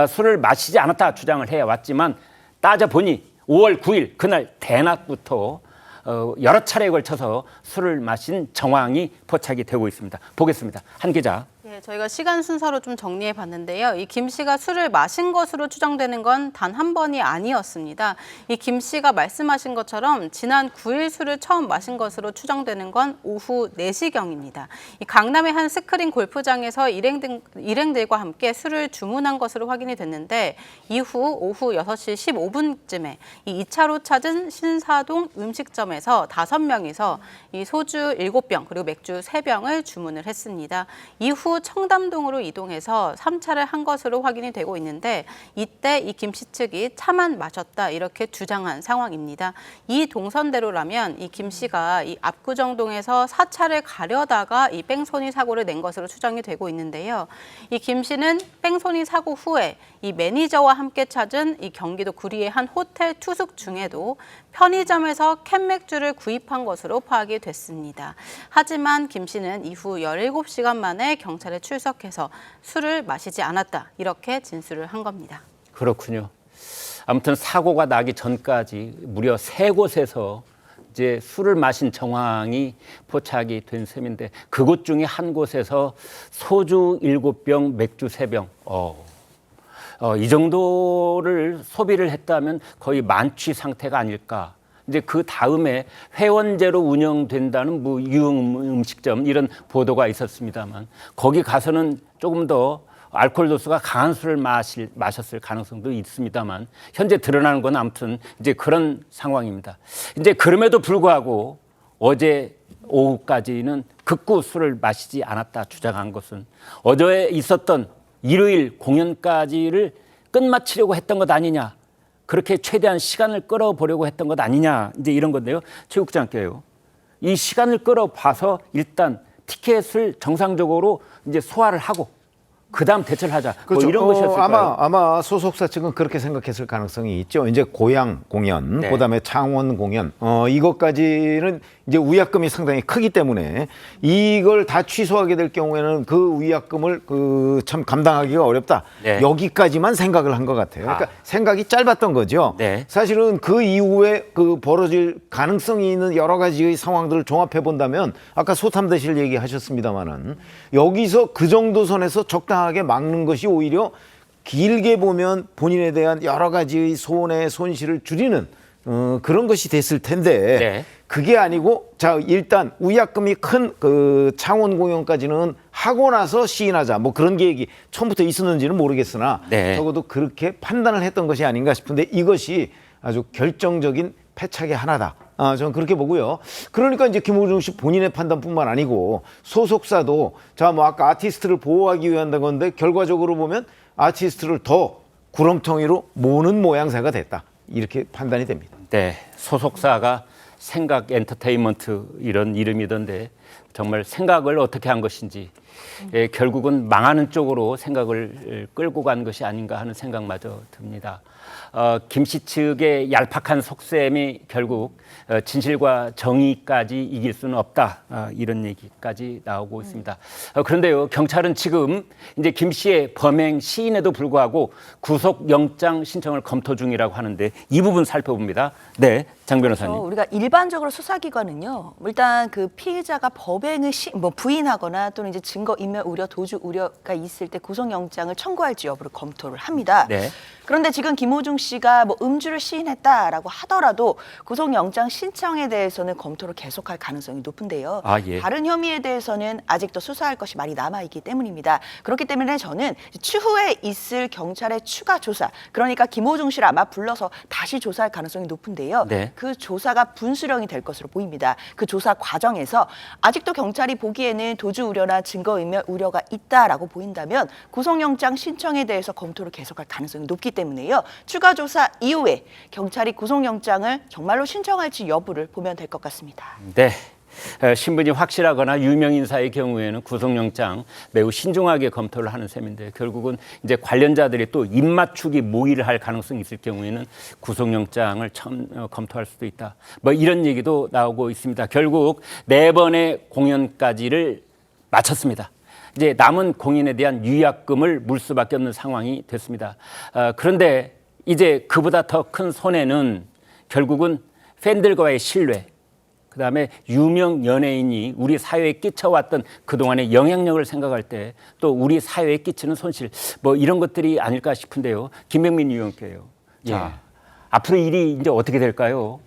술을 마시지 않았다 주장을 해왔지만 따져보니 5월 9일 그날 대낮부터 여러 차례에 걸쳐서 술을 마신 정황이 포착이 되고 있습니다. 보겠습니다. 한 기자. 예, 저희가 시간 순서로 좀 정리해 봤는데요. 이 김 씨가 술을 마신 것으로 추정되는 건 단 한 번이 아니었습니다. 이 김 씨가 말씀하신 것처럼 지난 9일 술을 처음 마신 것으로 추정되는 건 오후 4시경입니다. 이 강남의 한 스크린 골프장에서 일행들과 함께 술을 주문한 것으로 확인이 됐는데 이후 오후 6시 15분쯤에 이 2차로 찾은 신사동 음식점에서 5명이서 이 소주 7병 그리고 맥주 3병을 주문을 했습니다. 이후 청담동으로 이동해서 3차를 한 것으로 확인이 되고 있는데 이때 이 김 씨 측이 차만 마셨다 이렇게 주장한 상황입니다. 이 동선대로라면 이 김 씨가 이 압구정동에서 4차를 가려다가 이 뺑소니 사고를 낸 것으로 추정이 되고 있는데요. 이 김 씨는 뺑소니 사고 후에 이 매니저와 함께 찾은 이 경기도 구리의 한 호텔 투숙 중에도 편의점에서 캔맥주를 구입한 것으로 파악이 됐습니다. 하지만 김 씨는 이후 17시간 만에 경찰에 출석해서 술을 마시지 않았다 이렇게 진술을 한 겁니다. 그렇군요. 아무튼 사고가 나기 전까지 무려 3곳에서 이제 술을 마신 정황이 포착이 된 셈인데 그곳 중에 한 곳에서 소주 7병, 맥주 3병. 이 정도를 소비를 했다면 거의 만취 상태가 아닐까. 이제 그 다음에 회원제로 운영된다는 뭐 유흥 음식점 이런 보도가 있었습니다만 거기 가서는 조금 더 알코올 도수가 강한 술을 마셨을 가능성도 있습니다만 현재 드러나는 건 아무튼 이제 그런 상황입니다. 이제 그럼에도 불구하고 어제 오후까지는 극구 술을 마시지 않았다 주장한 것은 어제 있었던 일요일 공연까지를 끝마치려고 했던 것 아니냐. 그렇게 최대한 시간을 끌어보려고 했던 것 아니냐. 이제 이런 건데요. 최 국장께요. 이 시간을 끌어봐서 일단 티켓을 정상적으로 이제 소화를 하고 그다음 대처를 하자. 그렇죠. 뭐 이런 것이었을까요? 아마 소속사 측은 그렇게 생각했을 가능성이 있죠. 이제 고향 공연, 네. 그다음에 창원 공연, 이것까지는 이제 위약금이 상당히 크기 때문에 이걸 다 취소하게 될 경우에는 그 위약금을 참 감당하기가 어렵다. 네. 여기까지만 생각을 한 것 같아요. 그러니까 생각이 짧았던 거죠. 네. 사실은 그 이후에 그 벌어질 가능성이 있는 여러 가지의 상황들을 종합해 본다면 아까 소탐대실 얘기하셨습니다마는 여기서 그 정도 선에서 적당하게 막는 것이 오히려 길게 보면 본인에 대한 여러 가지의 손해 손실을 줄이는 그런 것이 됐을 텐데 네. 그게 아니고 자 일단 위약금이 큰 그 창원 공연까지는 하고 나서 시인하자 뭐 그런 계획이 처음부터 있었는지는 모르겠으나 네. 적어도 그렇게 판단을 했던 것이 아닌가 싶은데 이것이 아주 결정적인 패착의 하나다. 저는 그렇게 보고요. 그러니까 이제 김호중 씨 본인의 판단뿐만 아니고 소속사도 자 뭐 아까 아티스트를 보호하기 위한 건데 결과적으로 보면 아티스트를 더 구렁텅이로 모는 모양새가 됐다. 이렇게 판단이 됩니다. 네. 소속사가 생각 엔터테인먼트 이런 이름이던데 정말 생각을 어떻게 한 것인지 결국은 망하는 쪽으로 생각을 끌고 간 것이 아닌가 하는 생각마저 듭니다. 김 씨 측의 얄팍한 속셈이 결국 진실과 정의까지 이길 수는 없다. 이런 얘기까지 나오고 있습니다. 그런데요, 경찰은 지금 이제 김 씨의 범행 시인에도 불구하고 구속영장 신청을 검토 중이라고 하는데 이 부분 살펴봅니다. 네, 장 변호사님. 우리가 일반적으로 수사기관은요, 일단 그 피해자가 법행을 부인하거나 또는 이제 증거 인멸 우려, 도주 우려가 있을 때 구속영장을 청구할지 여부를 검토를 합니다. 네. 그런데 지금 김호중 씨가 뭐 음주를 시인했다라고 하더라도 구속영장 신청에 대해서는 검토를 계속할 가능성이 높은데요. 예. 다른 혐의에 대해서는 아직도 수사할 것이 많이 남아있기 때문입니다. 그렇기 때문에 저는 추후에 있을 경찰의 추가 조사, 그러니까 김호중 씨를 아마 불러서 다시 조사할 가능성이 높은데요. 네. 그 조사가 분수령이 될 것으로 보입니다. 그 조사 과정에서 아직도 경찰이 보기에는 도주 우려나 증거인멸 우려가 있다라고 보인다면 구속영장 신청에 대해서 검토를 계속할 가능성이 높기 때문에요. 추가 조사 이후에 경찰이 구속영장을 정말로 신청할지 여부를 보면 될 것 같습니다. 네. 신분이 확실하거나 유명 인사의 경우에는 구속영장 매우 신중하게 검토를 하는 셈인데 결국은 이제 관련자들이 또 입맞추기 모의를 할 가능성이 있을 경우에는 구속영장을 검토할 수도 있다. 뭐 이런 얘기도 나오고 있습니다. 결국 4번의 공연까지를 마쳤습니다. 이제 남은 공인에 대한 위약금을 물 수밖에 없는 상황이 됐습니다. 그런데 이제 그보다 더 큰 손해는 결국은 팬들과의 신뢰, 그다음에 유명 연예인이 우리 사회에 끼쳐왔던 그동안의 영향력을 생각할 때 또 우리 사회에 끼치는 손실, 뭐 이런 것들이 아닐까 싶은데요. 김병민 의원께요. 자, 앞으로 일이 이제 어떻게 될까요?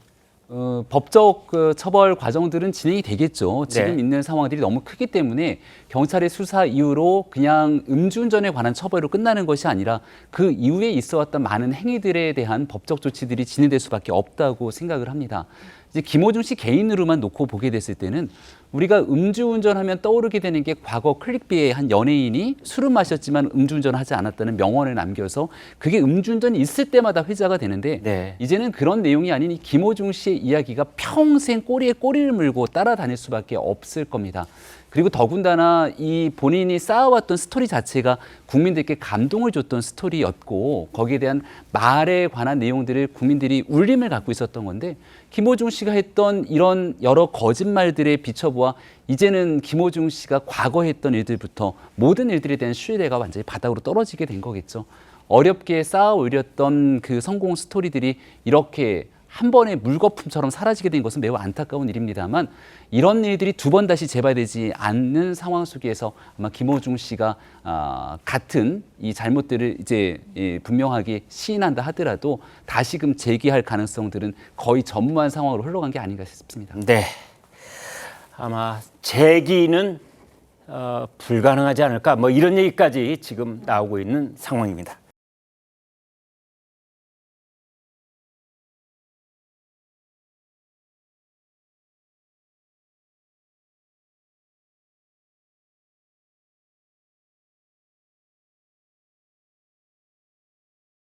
법적 처벌 과정들은 진행이 되겠죠. 지금 네. 있는 상황들이 너무 크기 때문에 경찰의 수사 이후로 그냥 음주운전에 관한 처벌로 끝나는 것이 아니라 그 이후에 있어왔던 많은 행위들에 대한 법적 조치들이 진행될 수밖에 없다고 생각을 합니다. 이제 김호중 씨 개인으로만 놓고 보게 됐을 때는 우리가 음주운전하면 떠오르게 되는 게 과거 클릭비의 한 연예인이 술은 마셨지만 음주운전하지 않았다는 명언을 남겨서 그게 음주운전이 있을 때마다 회자가 되는데 네. 이제는 그런 내용이 아닌 이 김호중 씨의 이야기가 평생 꼬리에 꼬리를 물고 따라다닐 수밖에 없을 겁니다. 그리고 더군다나 이 본인이 쌓아왔던 스토리 자체가 국민들께 감동을 줬던 스토리였고 거기에 대한 말에 관한 내용들을 국민들이 울림을 갖고 있었던 건데 김호중 씨가 했던 이런 여러 거짓말들에 비춰보아 이제는 김호중 씨가 과거에 했던 일들부터 모든 일들에 대한 신뢰가 완전히 바닥으로 떨어지게 된 거겠죠. 어렵게 쌓아 올렸던 그 성공 스토리들이 이렇게 한 번의 물거품처럼 사라지게 된 것은 매우 안타까운 일입니다만 이런 일들이 두 번 다시 재발되지 않는 상황 속에서 아마 김호중 씨가 같은 이 잘못들을 이제 분명하게 시인한다 하더라도 다시금 재기할 가능성들은 거의 전무한 상황으로 흘러간 게 아닌가 싶습니다. 네. 아마 재기는 불가능하지 않을까, 뭐 이런 얘기까지 지금 나오고 있는 상황입니다.